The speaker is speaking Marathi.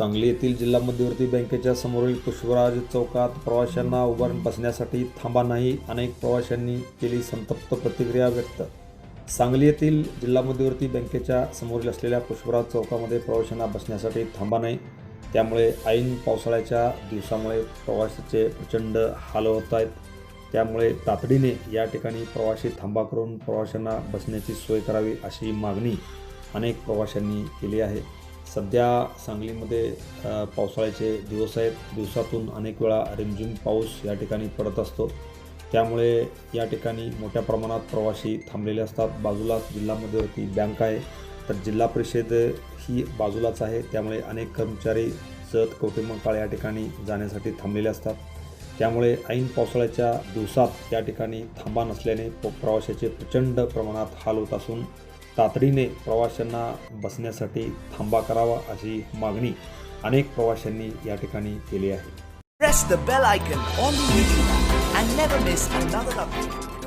सांगली येथील जिल्हा मध्यवर्ती बँकेच्या समोरील पुष्पराज चौकात प्रवाशांना उभारून बसण्यासाठी थांबा नाही. अनेक प्रवाशांनी केली संतप्त प्रतिक्रिया व्यक्त. सांगली येथील जिल्हा मध्यवर्ती बँकेच्या समोरील असलेल्या पुष्पराज चौकामध्ये प्रवाशांना बसण्यासाठी थांबा नाही. त्यामुळे ऐन पावसाळ्याच्या दिवसामुळे प्रवाशाचे प्रचंड हाल होत आहेत. त्यामुळे तातडीने या ठिकाणी प्रवासी थांबा करून प्रवाशांना बसण्याची सोय करावी अशी मागणी अनेक प्रवाशांनी केली आहे. सध्या सांगलीमध्ये पावसाळ्याचे दिवस आहेत. दिवसातून अनेक वेळा रिमझिम पाऊस या ठिकाणी पडत असतो. त्यामुळे या ठिकाणी मोठ्या प्रमाणात प्रवासी थांबलेले असतात. बाजूलाच जिल्हा मध्यवर्ती बँक आहे, तर जिल्हा परिषद ही बाजूलाच आहे. त्यामुळे अनेक कर्मचारी जत कवठेमंकाळ या ठिकाणी जाण्यासाठी थांबलेले असतात. त्यामुळे ऐन पावसाळ्याच्या दिवसात या ठिकाणी थांबा नसल्याने प्रवाशाचे प्रचंड प्रमाणात हाल होत असून तातडीने प्रवाशांना बसण्यासाठी थांबा करावा अशी मागणी अनेक प्रवाशांनी या ठिकाणी केली आहे. Press the bell icon on the YouTube app and never miss another update.